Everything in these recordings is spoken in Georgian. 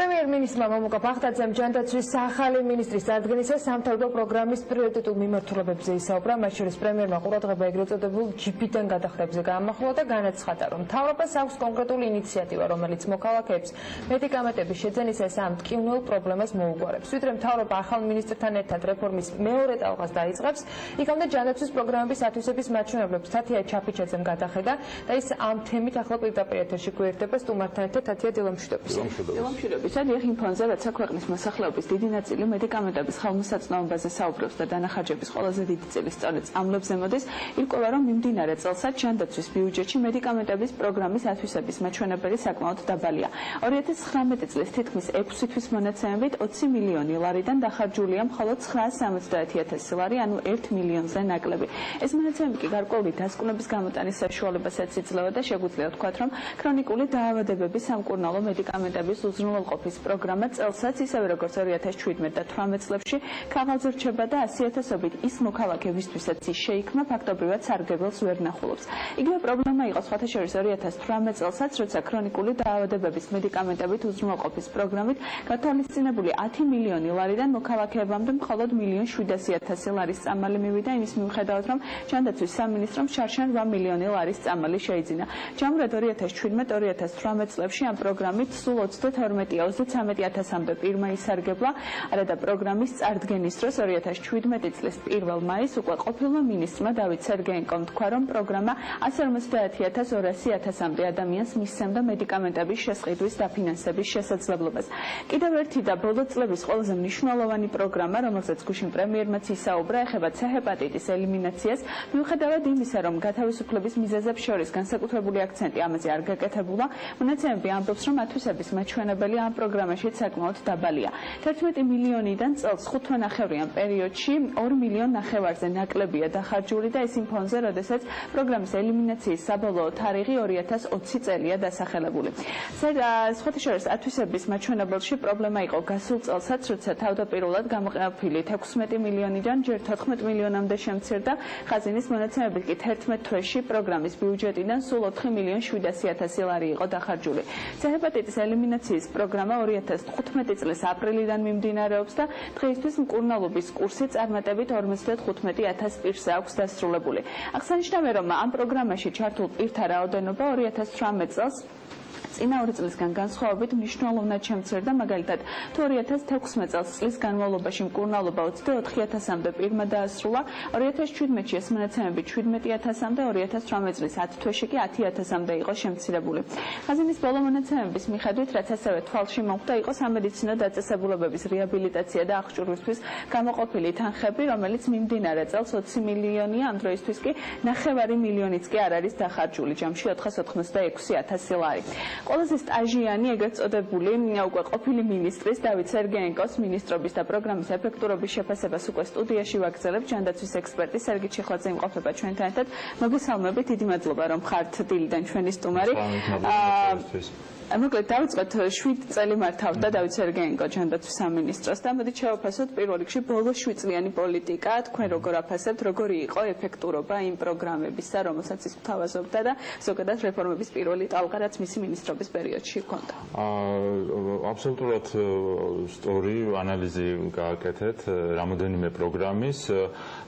პრემიერ მინისტრმა მამუკა ბახტაძემ ჯანდაცვის ახალი მინისტრის წარდგენისას სამთავრობო პროგრამის პრიორიტეტულ მიმართულებებზე ისაუბრა, მათ შორის პრემიერმა ყურადღება ეგრეთ წოდებულ ჯიბიდან გადახდებზე გაამახვილა და განაცხადა, რომ მთავრობას აქვს კონკრეტული ინიციატივა, რომელიც მოქალაქეებს მედიკამენტების შეძენისას ამ მტკივნეულ პრობლემას მოუგვარებს. ვიდრე მთავრობა ახალ მინისტრთან ერთად რეფორმის მეორე ტალღას დაიწყებს, იქამდე ჯანდაცვის პროგრამების ათვისების მაჩვენებლებს თათია ჩაფიჩაძემ გადახედა და ის ამ თემით ახლა პირდაპირ ეთერში გვერდება სტუმართან ერთად თათია დილამშვიდობის. Სადიახ იმ ფონზე, რაც საქვეყნის მოსახლეობის დიდი ნაწილი მედიკამენტების ხელმისაწვდომობაზე საუბრობს და დანახარჯების ყველაზე დიდი წილი სწორედ წამლებზე მოდის, ირკვევა, რომ მიმდინარე წელსაც ჯანდაცვის ბიუჯეტში მედიკამენტების პროგრამის ათვისების მაჩვენებელი საკმაოდ დაბალია. 2019 წლის თითქმის 6 თვის მონაცემებით 20 მილიონი ლარიდან დახარჯულია მხოლოდ 970.000 ლარი, ანუ 1 მილიონზე ნაკლები. ეს მონაცემები კი გარკვეული დასკვნების გამოტანის საშუალებასაც იძლევა და შეგვიძლია ვთქვათ, რომ ქრონიკული დაავადებების სამკურნალო მედიკამენტების უზრუნველყოფის პროგრამა წელსაც ისევე როგორც 2017 და 18 წლებში ქაღალდზე რჩება და 100.000-ობით ის მოქალაქეებისთვისაც ის შეიქმნა ფაქტობრივად სარგებელს ვერ ნახულობს. იგივე პრობლემა იყო სხვათა შორის 2018 წელსაც, როცა ქრონიკული დაავადებების მედიკამენტებით უზრუნველყოფის პროგრამით გათვალისწინებული 10 მილიონი ლარიდან მოქალაქეებამდე მხოლოდ 1.7 ლარის წამალი მივიდა, იმის მიუხედავად, რომ ჯანდაცვის სამინისტრომ შარშან 8 მილიონი ლარის წამალი შეიძინა. ჯამურად 2017-2018 წლებში ამ პროგრამით სულ 22-23.000-მდე პირმა ისარგებლა, არა და პროგრამის წარდგენის დროს 2017 წლის 1 მაისს უკვე ყოფილმა მინისტრმა დავით სერგეენკომ თქვა, რომ პროგრამა 150.200-მდე ადამიანს მისცემდა მედიკამენტების შესყიდვის დაფინანსების შესაძლებლობას. კიდევ ერთი და ბოლო წლების ყველაზე მნიშვნელოვანი პროგრამა, რომელზეც გუშინ პრემიერმაც ისაუბრა, ეხება C-ჰეპატიტის ელიმინაციას, მიუხედავად იმისა, რომ გათავისუფლების მიზეზებს შორის განსაკუთრებული აქცენტი ამაზე არ გაკეთებულა, მონაცემები ამბობს, რომ ათვისების მაჩვენებელი ამ პროგრამაში საკმაოდ დაბალია. 11 მილიონიდან წელს 5.5-იან პერიოდში 2.5 მილიონზე ნაკლებია დახარჯული და ის იმ ფონზე, როდესაც პროგრამის ელიმინაციის საბოლოო თარიღი 2020 წელია დასახელებული. სხვათა შორის ათვისების მაჩვენებელში პრობლემა იყო გასულ წელსაც, როცა თავდაპირველად გამოყოფილი 16 მილიონიდან ჯერ 14 მილიონამდე შემცირდა, ხაზინის მონაცემებით კი 11 თვეში პროგრამის ბიუჯეტიდან სულ 4.7 ლარი იყო დახარჯული. C-ჰეპატიტის ელიმინაციის პროგრამა 2015 წლის აპრილიდან მიმდინარეობს და დღეისთვის მკურნალობის კურსი წარმატებით 55.000 პირს აქვს დასრულებული. აღსანიშნავია, რომ ამ პროგრამაში ჩართულ პირთა რაოდენობა 2018 წელს წინა 2 წლისგან განსხვავებით მნიშვნელოვნად შემცირდა, მაგალითად, თუ 2016 წელს წლის განმავლობაში მკურნალობა 24.000-მდე პირმა დაასრულა, 2017-ში ეს მონაცემები 17.000-მდე, 2018 წლის 10 თვეში კი 10.000-მდე იყო შემცირებული. ხაზინის ბოლო მონაცემების მიხედვით, რაც ასევე თვალში მოხვდა, იყო სამედიცინო დაწესებულებების რეაბილიტაცია და აღჭურვისთვის გამოყოფილი თანხები, რომელიც მიმდინარე წელს 20 მილიონია, ამ დროისთვის კი 9 მილიონიც კი არ არის დახარჯული, ჯამში 486.000 ლარი. ყველაზე სტაჟიანი, ეგრეთ წოდებული, უკვე ყოფილი მინისტრის დავით სერგეენკოს მინისტრობის და პროგრამის ეფექტურობის შეფასებას უკვე სტუდიაში ვაგრძელებ. ჯანდაცვის ექსპერტი სერგი ჩიხლაძე იმყოფება ჩვენთან ერთად. მოგესალმებით, დიდი მადლობა, რომ ხართ დილიდან ჩვენი სტუმარი. მოკლედ დავიწყოთ 7 წელი მართავდა დავით სერგეენკო ჯანდაცვის სამინისტროს და მოდით შევაფასოთ პირველ რიგში ბოლო 7 წლიანი პოლიტიკა, თქვენ როგორ აფასებთ, როგორი იყო ეფექტურობა იმ პროგრამებისა, რომელსაც ის გთავაზობდა და ზოგადად რეფორმების პირველი ტალღა, რაც მისი მინისტრობის პერიოდში ჰქონდა. აბსოლუტურად სწორი ანალიზი გააკეთეთ რამოდენიმე პროგრამის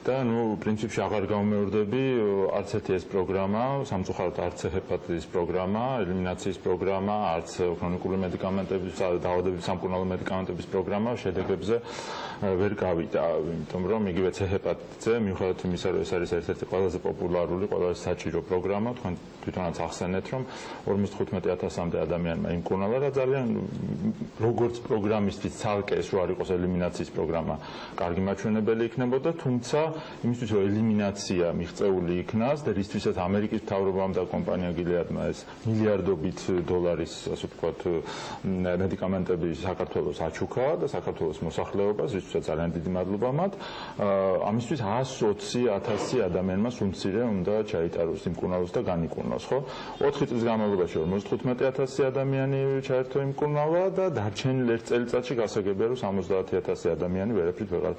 და პრინციპში აღარ გამომეორდები არც ერთი ეს პროგრამა, სამწუხაროდ არც ჰეპატიტის პროგრამა, ელიმინაციის პროგრამა, არც ქრონიკული მედიკამენტების დაავადებების სამკურნალო მედიკამენტების პროგრამა შედეგებზე ვერ გავიდა, იმიტომ რომ იგივე C-ჰეპატიტზე, მიუხედავად იმისა, რომ ეს არის ერთ-ერთი ყველაზე პოპულარული, ყველაზე საჭირო პროგრამა, თქვენ თვითონაც ახსენეთ, რომ 55.000-მდე ადამიანმა იმკურნალა და ძალიან როგორც პროგრამისტის ცალკე ეს რო არ იყოს ელიმინაციის პროგრამა, კარგი მაჩვენებელი იქნებოდა, თუმცა იმისთვის რომ ელიმინაცია მიღწეული იქნას და რისთვისაც ამერიკის მთავრობამ და კომპანია გილეადმა ეს მილიარდობით დოლარის, ასე ვთქვათ, მედიკამენტები საქართველოს აჩუქა და საქართველოს მოსახლეობას, რისთვისაც ძალიან დიდი მადლობა მათ. ამისთვის 120.000 ადამიანმა სულ მცირე უნდა ჩაიტაროს იმკურნალოს და განიკურნოს, ხო? 4 წლის განმავლობაში 55 50,000 ადამიანი ჩაერთო იმ მკურნალობა და დარჩენილ ერთ წელიწადში გასაგებია რომ 70,000 ადამიანი ვერაფრით ვეღარ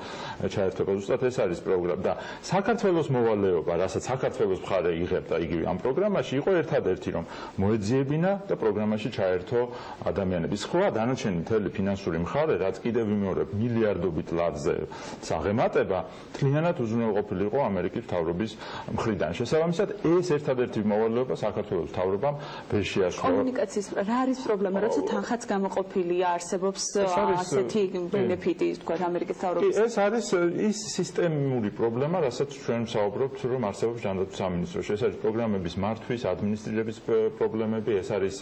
ჩაერთვება. ზუსტად ეს არის პროგრამა და საქართველოს მოვალეობა, რასაც საქართველოს მხარე იღებდა იგივე ამ პროგრამაში, იყო ერთადერთი რომ მოეძიებინა და პროგრამაში ჩაერთო ადამიანები. სხვა დანარჩენი მთელი ფინანსური მხარე, რაც კიდევ ვიმეორებ მილიარდობით ლარზე საღემატება, თლიანად უზრუნველყოფილი იყო ამერიკის მთავრობის მხრიდან. შესაბამისად, ეს ერთადერთი მოვალეობა საქართველოს მთავრობამ ვერ შეასრულა. კომუნიკაციის რა არის პრობლემა, როცა თანხაც გამოყოფილია, არსებობს ასეთი ბენეფიტი, თქვა ამერიკის მთავრობის? ეს არის ის სისტემური პრობლემა, რასაც ჩვენ ვსაუბრობთ, რომ არსებობს ჯანდაცვის სამინისტროში. ეს არის პროგრამების მართვის, ადმინისტრირების პრობლემები, ეს არის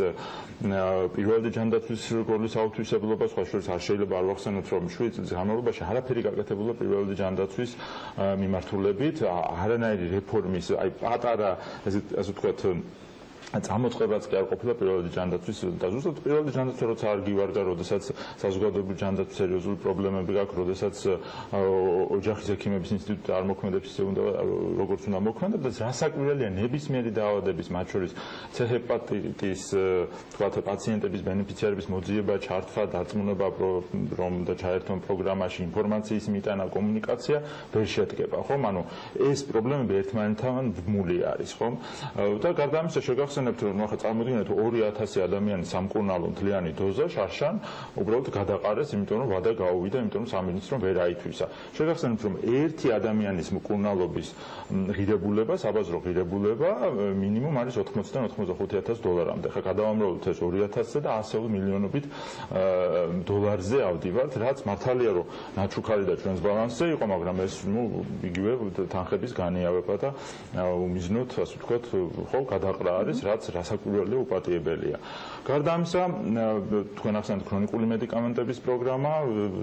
პირველი ჯანდაცვის როლის აუთვისებლობა, სხვა შორის არ შეიძლება არ ვახსენოთ, რომ 7 წლის განმავლობაში არაფერი გაკეთებულა პირველი ჯანდაცვის მიმართულებით, არანაირი რეფორმის, აი პატარა ასე ვთქვათ წამოწყებაც კი არ ყოფილა პირველი ჯანდაცვის და ზუსტად პირველი ჯანდაცვა როცა არ გივარდა, როდესაც საზოგადოებრივი ჯანდაცვის სერიოზული პრობლემები გაქვს, როდესაც ოჯახის ექიმების ინსტიტუტი არ მოქმედებს ისე უნდა როგორც უნდა მოქმედებს, რასაკვირველია ნებისმიერი დაავადების, მათ შორის ცეჰეპატიტის, თქვათ პაციენტების, ბენეფიციარების მოძიება, ჩართვა, დარწმუნება რომ და ჩაერთონ პროგრამაში, ინფორმაციის მიტანა, კომუნიკაცია ვერ შედგება, ხომ? ანუ ეს პრობლემები ერთმანეთთან ბმული არის, ხომ? და გარდა ამისა შეგახსენებთ რომ ახლა წარმოგიდგენთ 2,000 ადამიანი სამკურნალო მთლიანი დოზა შარშან უბრალოდ გადაყარეს, იმიტომ რომ ვადა გაუვიდა, იმიტომ რომ სამინისტრომ ვერ აითვისა. შეგახსენებთ რომ ერთი ადამიანის მკურნალობის ღირებულება, საბაზრო ღირებულება მინიმუმ არის 80-დან 85,000 დოლარამდე. ხა გადავამრავლოთ ეს 2,000-ზე და 100 მილიონობით დოლარზე ავდივართ, რაც მართალია რომ ნაჩუქარი და ჩვენს ბალანსზე იყო, მაგრამ ეს იგივე თანხების განიავება და უმიზნოდ, ასე ვთქვათ, ხო, გადაყრა არის, რაც რასაკვირველია უპატიებელია. გარდა ამისა, თქვენ ახსენეთ ქრონიკული მედიკამენტების პროგრამა,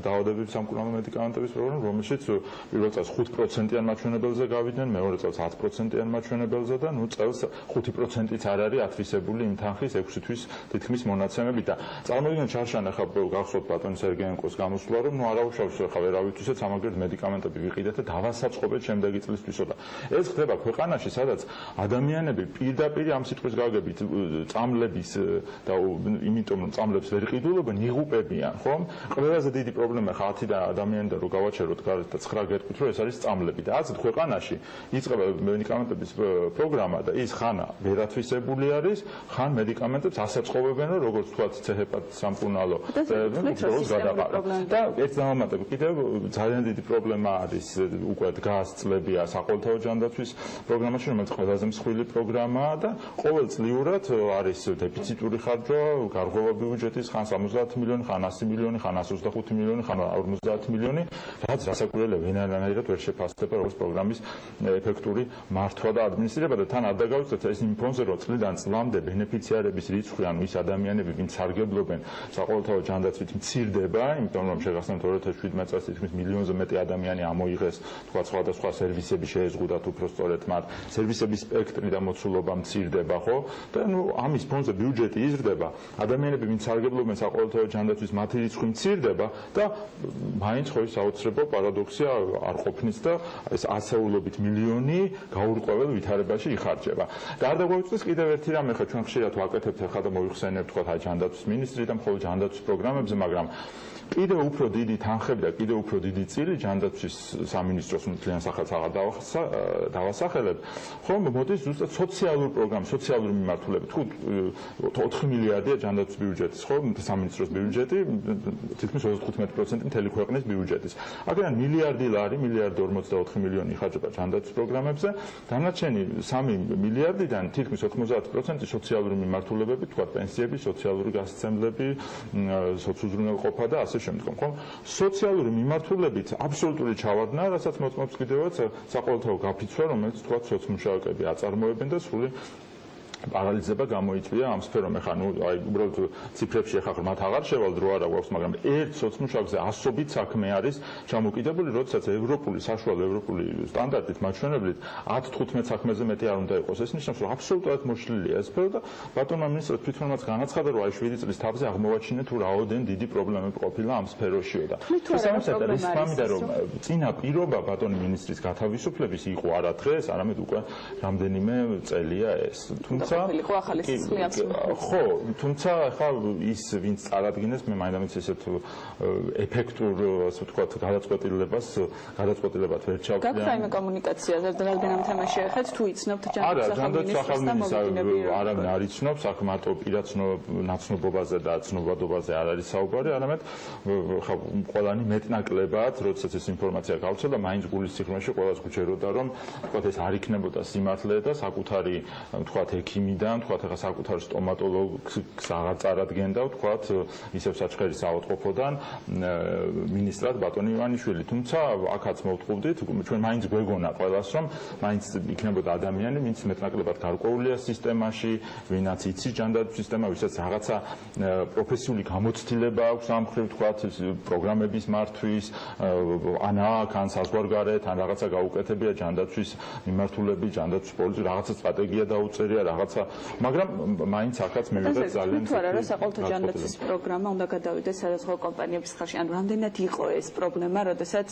დაავადებების სამკურნალო მედიკამენტების პროგრამა, რომელშიც პირველ წელს 5%-იან მაჩვენებელზე გავიდნენ, მეორე წელს 10%-იან მაჩვენებელზე და წელს 5%-იც არ არის ათვისებული იმ თანხის 6 თვის თითქმის მონაცემებით და წარმოგიდგენთ შარშან ახლა გახსოვთ ბატონ სერგეენკოს გამოსვლა, რომ არა უშავს ახლა ვერავითვისაც ამაგერთ მედიკამენტები ვიყიდეთ და დავასაწყობეთ შემდეგი წლისთვისო და ეს ხდება ქვეყანაში, სადაც ადამიანები პირდაპირ ამ სიტყვის გაგებით წამლების და იმიტომ რომ წამლებს ვერ ყიდულობენ, იღუპებიან, ხომ? ყველაზე დიდი პრობლემა ხა 10 ადამიანიდან რო გავაჩეროთ გარეთ და 9 გეტყვით, რომ ეს არის წამლები და ასეთ ქვეყანაში იწყება მედიკამენტების პროგრამა და ის ხან ვერათვისებული არის, ხან მედიკამენტებს ასაწყობებენ, რომ როგორც თქვათ ცეჰეპატიტის სამკურნალო უბრალოდ გადაყარება. და ეს დამამატებით კიდევ ძალიან დიდი პრობლემა არის უკვე დგას წლებია საყოველთაო ჯანდაცვის პროგრამაში, რომელიც ყველაზე მსხვილი პროგრამაა და ყოველწლიურად არის დეფიციტური ხარჯვა, გარღვევა ბიუჯეტის ხან 70 მილიონი, ხან 100 მილიონი, ხან 125 მილიონი, ხან 50 მილიონი, რაც რასაკვირველია ვენარანაირად ვერ შეფასდება როგორც პროგრამის ეფექტური მართვა და ადმინისტრირება და თან არ დაგავიწყდეთ ეს იმ ფონზე, რომ წლიდან წლამდე ბენეფიციარების რიცხვი, ანუ ის ადამიანები, ვინც სარგებლობენ საყოველთაო ჯანდაცვით, მცირდება, იმიტომ რომ შეგახსენებთ 2017 წელს თითქმის მილიონზე მეტი ადამიანი ამოიღეს, თქვა სხვადასხვა სერვისები შეეზღუდათ უпростоრეთ მათ, სერვისების სპექტრი და მოცულობა მცირდება, ხო? და ამის ფონზე ბიუჯეტი იზრდება, ადამიანები, ვინც სარგებლობენ საყოველთაო ჯანდაცვის, მათი რიცხვი მცირდება და მაინც ხო ის საოცრებო პარადოქსია არ ყოფნის და ეს ასეულობით მილიონი გაურკვეველ ვითარებაში იხარჯება. და არ დაგვაუწყდეს კიდევ ერთი რამე, ხა ჩვენ ხშირად ვაკეთებთ ახლა და მოიხსენებთ თქვა ჯანდაცვის მინისტრი და მხოლოდ ჯანდაცვის პროგრამებზე, მაგრამ კიდევ უფრო დიდი თანხები და კიდევ უფრო დიდი წილი ჯანდაცვის სამინისტროს მთლიან სახელს აღარ დავასახელებ, ხომ მოდის ზუსტად სოციალურ პროგრამ, სოციალური მიმართულებით. თუ 4 მილიარდია ჯანდაცვის ბიუჯეტის, ხო, სამინისტროს ბიუჯეტი, თითქმის 35% მთელი ქვეყნის ბიუჯეტის. აქედან მილიარდი ლარი, მილიარდი 44 მილიონი იხარჯება ჯანდაცვის პროგრამებზე, დანარჩენი 3 მილიარდიდან თითქმის 90% სოციალური მიმართულებები, თქვა პენსიები, სოციალური გასცემლები, სოციუზრუნველყოფა და ასე შემდგომ, ხო? სოციალური მიმართულებით აბსოლუტური ჩავარდნა, რასაც მოწმობს კიდევაც საყოველთაო გაფიცვა, რომელიც თქვა სოციმუშაკები აწარმოებენ და სრული პარალიზება გამოიწვია ამ სფერომ. ეხლა აი უბრალოდ ციფრებში ეხლა მათ აღარ შევალ დრო არა გვაქვს, მაგრამ ერთ სოციმუშაკზე ასობით საქმე არის ჩამოკიდებული, როდესაც ევროპული საშუალო ევროპული სტანდარტით მაჩვენებლით 10-15 საქმეზე მეტი არ უნდა იყოს. ეს ნიშნავს, რომ აბსოლუტურად მოშლილია ეს სფერო და ბატონმა მინისტრმა თვითონაც განაცხადა, რომ აი 7 წლის თავზე აღმოვაჩინა თუ რაოდენ დიდი პრობლემები ყოფილა ამ სფეროშიო და შესაბამისად ის ფამიდა რომ წინა პირობა ბატონი მინისტრის გათავისუფლების იყო არა დღეს, არამედ უკვე რამდენიმე წელია ეს. თუმცა ყოფილიყო ახალი სისხლი აბსოლუტურად. ხო, თუმცა ახლა ის ვინც წარადგინეს, მე მაინც ესეთ ეფექტურ, ასე ვთქვათ, გადაწყვეტილებად ვერ ჩავკრია. გაქვთ აიმე კომუნიკაციაზე, რადგან ამ თემაში ეხეთ, თუ იცნობთ ჯანდაცვის ახალ მინისტრს და არავინ არ იცნობს, აქ მარტო პირად ნაცნობობაზე და ცნობადობაზე არ არის საუბარი, არამედ ხა ყველანი მეტ-ნაკლებად, როდესაც ეს ინფორმაცია გავცელა, მაინც გულის სიღრმეში ყველას გვჩეროდა, რომ თქვათ ეს არ იქნებოდა სიმართლე და საკუთარი თქვათ ექიმიდან, თქვათ ახლა საკუთარი სტომატოლოგს აღარ წარადგენდა, თქვათ ისევ საჩხერის საავადმყოფოდან მინისტრად ბატონი ივანიშვილი. თუმცა აქაც მოვთხოვდით, ჩვენ მაინც გვეგონა ყველას, რომ მაინც იქნებოდა ადამიანი, ვინც მეტ-ნაკლებად გარკვეულია სისტემაში, ვინაც იცის ჯანდაცვის სისტემა, ვისაც რაღაცა პროფესიული გამოცდილება აქვს ამ მხრივ, თქვათ პროგრამების მართვის, ან აქ ან საზღვარგარეთ, ან რაღაცა გაუკეთებია ჯანდაცვის მიმართულები, ჯანდაცვის პოლიტიკა, რაღაცა სტრატეგია დაუწერია, რაღაცა, მაგრამ მაინც აქაც მივიღეთ ძალიან თუ არა, საყოველთაო ჯანდაცვის პროგრამა უნდა გადავიდეს სადაზღვევო კომპანიების ხელში, ან რამდენად იყო ეს პრობლემა, როდესაც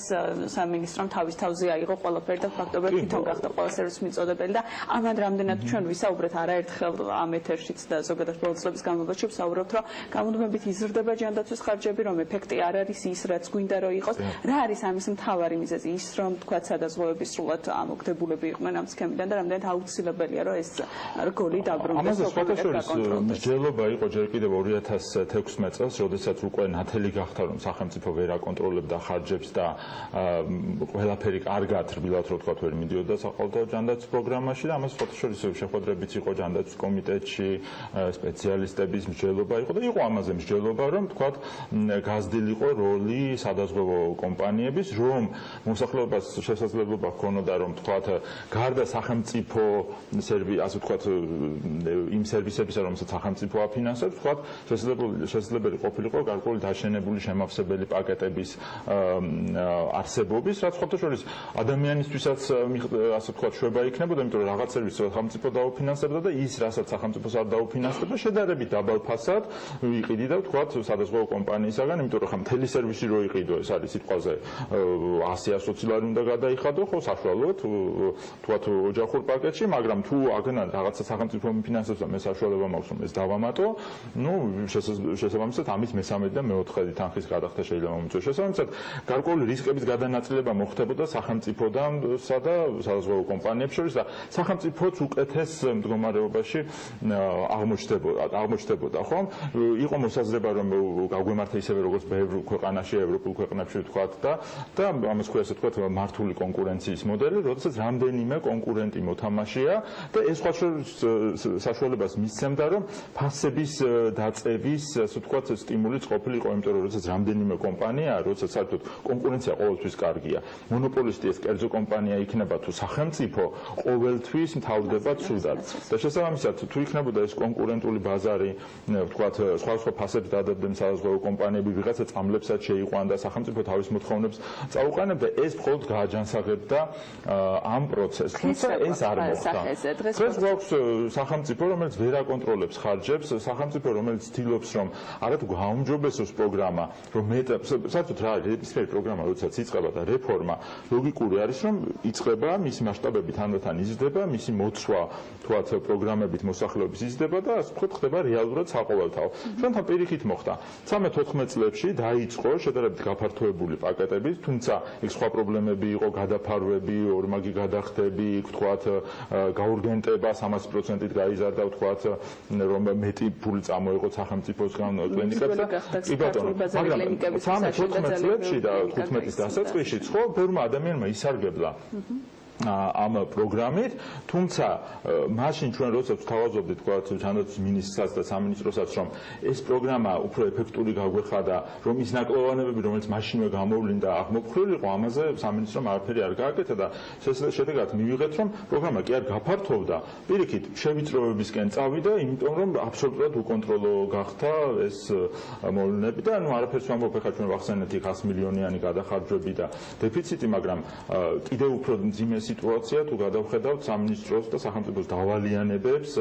სამინისტრომ თავის თავზე აიღო ყველაფერი და ფაქტობრივად თვითონ გახდა ყველა სერვისის მიწოდებელი და ამან რამდენად ჩვენ ვისაუბრეთ არაერთხელ ამ ეთერშიც და ზოგადად ბოლო წლების განმავლობაში ვსაუბრობთ, რომ გამუდმებით იზრდება ჯანდაცვის ხარჯები, რომ ეფექტი არ არის ის, რაც გვინდა რომ იყოს. რა არის ამის მთავარი მიზეზი? ის, რომ თქვათ სადაზღვევები სრულად ამოგდებულები იყვნენ ამ სქემიდან და რამდენად აუცილებელია, რომ ეს რგოლი დაბრუნდეს. ამაზე სხვადასხვა მსჯელობა იყო ჯერ კიდევ 2016 წელს, როდესაც უკვე ნათელი გახდა, რომ სახელმწიფო ვერ აკონტროლებდა ხარჯებს და ყველაფერი კარგად რბილად რო თქვათ ვერ მიდიოდა საყოველთაო ჯანდაცვის პროგრამაში და ამას სხვადასხვა შეხვედრებიც იყო ჯანდაცვის კომიტეტში, სპეციალისტების მსჯელობა იყო და იყო ამაზე მსჯელობა, რომ თქვათ გაზრდილიყო როლი სადაზღვევო კომპანიების, რომ მოსახლეობას შესაძლებლობა ჰქონოდა, რომ თქვათ გარდა სახელმწიფო ასე ვთქვათ იმ სერვისებისა, რომელსაც სახელმწიფო აფინანსებს, თქვათ შესაძლებელი ყოფილიყო გარკვეული დაშენებული შემავსებელი პაკეტების არსებობის, რაც სხვადასხვა ადამიანისთვისაც ასე ვთქვათ შვება იქნებოდა, იმიტომ რომ რაღაც სერვისს სახელმწიფო დაუფინანსებდა და ის, რასაც სახელმწიფოს არ დაუფინანსებდა, შედარებით დაბალ ფასად იყიდიდა ვთქვათ სადაზღვევო კომპანიისაგან, იმიტომ რომ ხა მთელი სერვისი რო იყიდო, ეს არის სიტყვაზე 100-120 ლარი უნდა გადაიხადო, ხო საშუალოდ ვთქვათ ოჯახურ პაკეტში, მაგრამ თუ აგნან რაღაცა სახელმწიფო მიფინანსებს და მე საშუალება მაქვს რომ ეს დავამატო, ნუ შესაბამისად ამის მესამედი და მეოთხედი თანხის გადახდა შეიძლება მომწოს. შესაბამისად გარკვეული რისკების გადანაწილება მოხდებოდა სახელმწიფოდანსა და სადაზღვევო კომპანიებს შორის და სახელმწიფოც უკეთეს მდგომარეობაში აღმოჩნდებოდა, ხო? იყო მოსაზრება რომ გაგვემართა ისევე როგორც ბევრ ქვეყანაში, ევროპულ ქვეყნებში ვთქვათ და ამას ქვია ასე ვთქვათ მართული კონკურენციის მოდელი, როდესაც რამდენიმე კონკურენტი მოთამაშეა და ეს საშუალებას მისცემდა, რომ ფასების დაწევის ასე ვთქვათ სტიმულიც ყოფილიყო, იმიტომ რომ როდესაც რამდენიმე კომპანიაა, როდესაც საერთოდ კონკურენცია ყოველთვის კარგია. მონოპოლისტი ეს კერძო კომპანია იქნება თუ სახელმწიფო, ყოველთვის მთავრდება ცუდად. და შესაბამისად თუ იქნებოდა ეს კონკურენტული ბაზარი, ვთქვათ, სხვა ფასებს დადებდნენ სადაზღვევო კომპანიები, ვიღაცა წამლებსაც შეიყვან და სახელმწიფო თავის მოთხოვნებს წაუყენებდა, ეს მხოლოდ გააჯანსაღებდა ამ პროცესს. თუმცა ეს არ მოხდა. დღეს გვაქვს სახელმწიფო, რომელიც ვერ აკონტროლებს ხარჯებს, სახელმწიფო, რომელიც ცდილობს, რომ არათუ გააუმჯობესოს პროგრამა, რომ საერთოდ რა ნებისმიერი პროგრამა, როდესაც იწყება და რეფორმა, ლოგიკური არის, რომ იწყება, მისი მასშტაბები თანდათან იზრდება, მისი მოცვა, თქვათ, პროგრამებით მოსახლეობის იზრდება და ასე ვთქვათ, ხდება რეალურად საყოველთაო. ჩვენთან პირიქით მოხდა. 13-14 წლებში დაიწყო შედარებით გაფართოებული პაკეტები, თუმცა იქ სხვა პრობლემები იყო, გადაფარვები, ორმაგი გადახდები, ვთქვათ, გაურგენტება 300%-ით გაიზარდა, ვთქვათ, რომ მეტი ფული წამოიღო სახელმწიფოსგან კლინიკებს და კი ბატონო, მაგრამ 13-14 წლებში და 15-ის დასაწყისშიც ხო ბევრმა ადამიანმა ისარგებლა ამ პროგრამით, თუმცა მაშინ ჩვენ როდესაც ვთავაზობდით თქვათ ჯანდაცვის მინისტრსაც და სამინისტროსაც, რომ ეს პროგრამა უფრო ეფექტური გაგვეხადა, რომ ის ნაკლებობები, რომელიც მაშინვე გამოვლინდა, აღმოფხვრილიყო, ამაზე სამინისტრომ არაფერი არ გააკეთა და შედეგად მივიღეთ, რომ პროგრამა კი არ გაფართოვდა, პირიქით შევიწროებისკენ წავიდა, იმიტომ რომ აბსოლუტურად უკონტროლო გახდა ეს მოვლენები და ნუ არაფერს ვამბობ, ახლა ჩვენ ვახსენეთ 100 მილიონიანი გადახარჯვები და დეფიციტი, მაგრამ კიდევ უფრო მძიმე სიტუაცია თუ გადავხედავთ სამინისტროს და სახელმწიფოს დავალიანებებს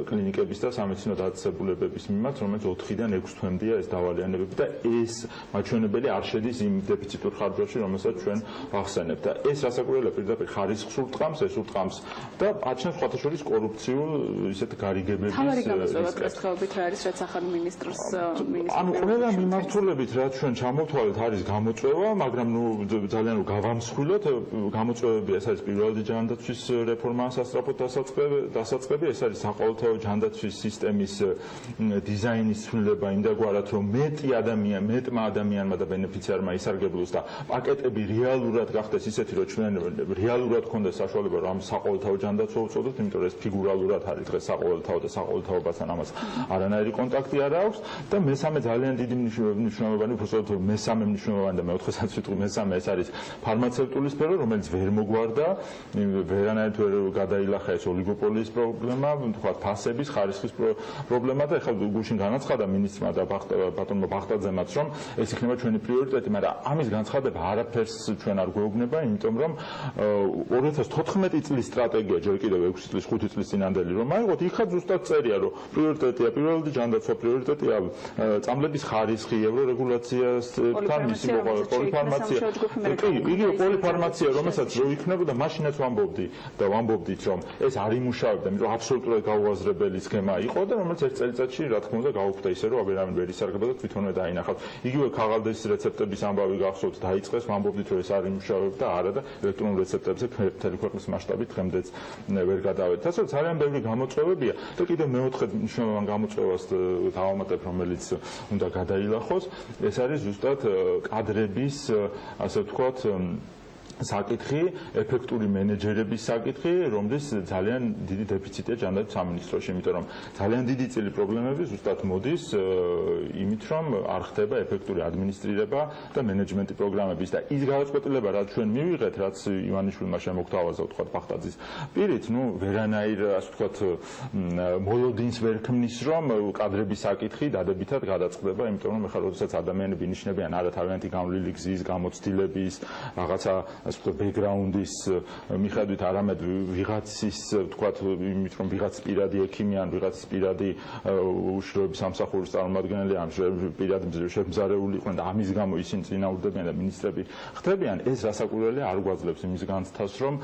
კლინიკების და სამედიცინო დაწესებულებების მიმართ, რომელიც 4-დან 6 თვემდეა ეს დავალიანებები და ეს მაჩვენებელი არ შედის იმ დეფიციტურ ხარჯებში, რომელსაც ჩვენ ვახსენებთ. და ეს რასაკვირველია პირდაპირ ხარისხს ურტყამს, ეს ურტყამს და აჩენს სხვათა შორის კორუფციულ ისეთ გარიგებების თავარი გამოწვევა დღესდღეობით რა არის, რაც ახალ მინისტრს ანუ ყველა მიმართულებით რაც ჩვენ ჩამოვთვალეთ არის გამოწვევა, მაგრამ ძალიან გავამსხვილოთ გამოწვევები ეს არის პირველი ჯანდაცვის რეფორმა სასწრაფოდ დასაწყები, ეს არის საყოველთაო ჯანდაცვის სისტემის დიზაინის ცვლილება იმდაგვარად რომ მეტმა ადამიანმა და ბენეფიციარმა ისარგებლოს და პაკეტები რეალურად გახდეს ისეთი რომ ჩვენ რეალურად გქონდეს საშუალება რომ ამ საყოველთაო ჯანდაცვა უწოდოთ, იმიტომ რომ ეს ფიგურალურად არის დღეს საყოველთაო და საყოველთაობასთან ამას არანაირი კონტაქტი არ აქვს და მესამე ძალიან დიდი მნიშვნელოვანი უბრალოდ მესამე მნიშვნელოვანი და მეოთხესაც ვიტყვი მესამე ეს არის ფარმაცევტული სფერო, რომელიც ვერ მოგვარდა, ვერანაირად ვერ გადაილახა ეს ოლიგოპოლიის პრობლემა, თქვა ფასების, ხარისხის პრობლემა და ეხლა გუშინ განაცხადა მინისტრმა და ბატონმა ბახტაძემაც რომ ეს იქნება ჩვენი პრიორიტეტი, მაგრამ ამის განცხადება არაფერს ჩვენ არ გვეუბნება, იმიტომ რომ 2014 წლის სტრატეგია ჯერ კიდევ 6 წლის 5 წლის წინანდელი რომ აიღოთ, იქაც ზუსტად წერია რომ პრიორიტეტია პირველი ჯანდაცვა, პრიორიტეტია წამლების ხარისხი, ევრორეგულაციასთან მისი პოლიფარმაცია. იგივე პოლიფარმაცია, რომელსაც რო იქნებოდა, მაშინაც ვამბობდით, რომ ეს არ იმუშავებდა, იმიტომ რომ აბსოლუტურად გაუაზრებელი სქემა იყო და რომელიც ერთ წელიწადში რა თქმა უნდა გაუხდა ისე, რომ ვერავინ ვერ ისარგებლა და თვითონვე დაინახავთ. იგივე ქაღალდის რეცეპტების ამბავი გახსოვთ, დაიწყეს, ვამბობდით, რომ ეს არ იმუშავებდა, არა და ელექტრონულ რეცეპტებზე მთელი ქვეყნის მასშტაბით დღემდეც ვერ გადავედით. ასე რომ ძალიან ბევრი გამოწვევებია და კიდევ მეოთხე მნიშვნელოვან გამოწვევას დავამატებ, რომელიც უნდა გადაილახოს, ეს არის ზუსტად კადრების, ასე ვთქვათ, საკითხი, ეფექტური მენეჯერების საკითხი, რომლის ძალიან დიდი დეფიციტია ჯანდაცვის სამინისტროში, იმიტომ რომ ძალიან დიდი წილი პრობლემები ზუსტად მოდის იმით, რომ არ ხდება ეფექტური ადმინისტრირება და მენეჯმენტი პროგრამების და ის გადაწყვეტილება, რაც ჩვენ მივიღეთ, რაც ივანიშვილმა შემოგთავაზა, ვთქვათ, ბახტაძის პირით, ვერანაირ, ასე ვთქვათ, მოლოდინს ვერ ქმნის, რომ კადრების საკითხი დადებითად გადაწყდება, იმიტომ რომ ეხლა როდესაც ადამიანები ინიშნებიან არა თავიანთი გამვლილი გზის, გამოცდილების, რაღაცა ბექგრაუნდის მიხედვით, არამედ ვიღაცის, ვთქვათ, იმით რომ ვიღაც პირადი ექიმი ან ვიღაც პირადი უშიშროების სამსახურის წარმომადგენელი ან პირადი შემზარეული იყვნენ და ამის გამო ისინი წინააღმდეგებიან და მინისტრები ხდებიან, ეს რასაკვირველია არ გვაძლევს იმის განცდას, რომ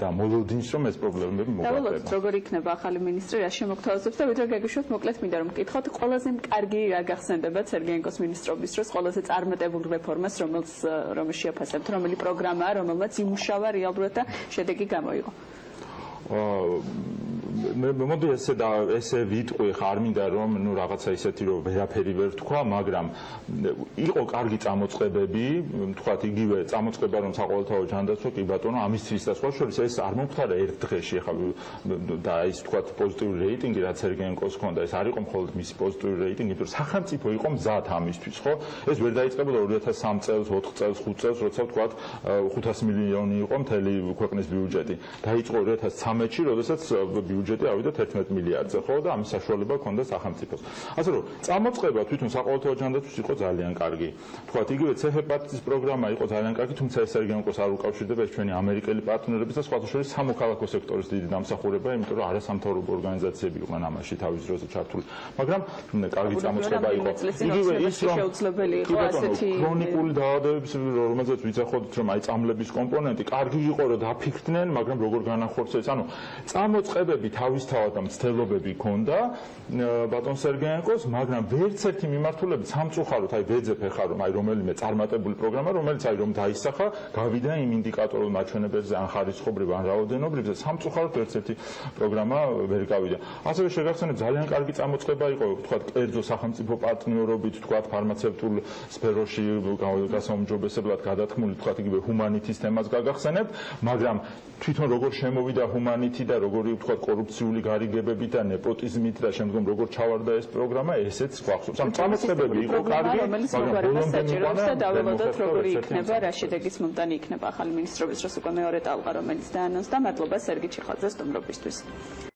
და მოლოდინს, რომ ეს პრობლემები მოგვარდება. დავალოთ, როგორ იქნება ახალი მინისტრი, რა შემოგთავაზებს და ვიდრე გაგიშვათ, მოკლედ მინდა რომ მკითხოთ, ყველაზე კარგი რა გახსენდება სერგეენკოს მინისტრობის დროს, ყველაზე წარმატებულ რეფორმას, რომელს შეაფასებთ, რომელი პროგრამა, რომელმაც იმუშავა რეალურად და შედეგი გამოიღო. მოდი ესე ვიტყვი, არ მინდა რომ რაღაცა ისეთი რომ ვერაფერი ვერ თქვა, მაგრამ იყო კარგი წამოწყებები, თქვათ იგივე წამოწყება რომ საყოველთაო ჯანდაცვა, კი ბატონო, ამისთვის და სხვა შორის ეს არ მომხდარა ერთ დღეში, ახლა და ის თქვათ პოზიტიური რეიტინგი, რაც სერგეენკოს ჰქონდა, ეს არ იყო მხოლოდ მისი პოზიტიური რეიტინგი, იმიტომ რომ სახელმწიფო იყო მზად ამისთვის, ხო? ეს ვერ დაიწყებოდა 2003 წელს, 4 წელს, 5 წელს, როცა თქვათ 500 მილიონი იყო მთელი ქვეყნის ბიუჯეტი. დაიწყო 2013-ში, როდესაც ბიუჯეტი ავიდა 11 მილიარდზე, ხო და ამის საშუალება ჰქონდა სახელმწიფოს. ასე რომ წამოწყება თვითონ საყოველთაო ჯანდაცვის იყო ძალიან კარგი. თქვათ იგივე ცეჰეპატიტის პროგრამა იყო ძალიან კარგი, თუმცა ეს სერგეენკოს არ უკავშირდება ეს ჩვენი ამერიკელი პარტნიორების და სხვათა შორის სამოქალაქო სექტორის დიდი დამსახურება, იმიტომ რომ არასამთავრობო ორგანიზაციები იყვნენ ამაში თავის დროზე ჩართული. მაგრამ კარგი წამოწყება იყო. იგივე ის რომ შეუძლებელი იყო ასეთი ქრონიკული დაავადებების, რომელზეც ვიცახოთ, რომ აი წამლების კომპონენტი კარგი იყო, რომ დაფიქრდნენ, მაგრამ როგორ განახორციელეს, ანუ წამოწყებები თავისთავად და მცდელობები ჰქონდა ბატონ სერგეენკოს, მაგრამ ვერც ერთი მიმართულებით სამწუხაროდ აი ვეძებ ეხლა რომ აი რომელიმე წარმატებული პროგრამა, რომელიც აი რომ დაისახა, გავიდა იმ ინდიკატორულ მაჩვენებელზე, ან ხარისხობრივ, ან რაოდენობრივ, სამწუხაროდ ვერც ერთი პროგრამა ვერ გავიდა. ასევე შეგახსენებ, ძალიან კარგი წამოწყება იყო, თქვათ, კერძო სახელმწიფო პარტნიორობით, თქვათ, ფარმაცევტულ სფეროში გასაუმჯობესებლად გადათქმული, თქვათ, იგივე ჰუმანიტის თემას გაგახსენებთ, მაგრამ თვითონ როგორ შემოვიდა ჰუმანიტი და როგორი ვთქვათ კორუფციული გარიგებებით და ნეპოტიზმით და შემდგომ როგორ ჩავარდა ეს პროგრამა, ესეც გვახსოვს. ამ წამოწყებები იყო კარგი, მაგრამ ბოლომდე და დაველოდოთ როგორი იქნება, რა შედეგის მომტანი იქნება ახალი მინისტრობის დროს უკვე მეორე ტალღა, რომელიც დაანონსდა. მადლობა სერგი ჩიხაძეს სტუმრობისთვის.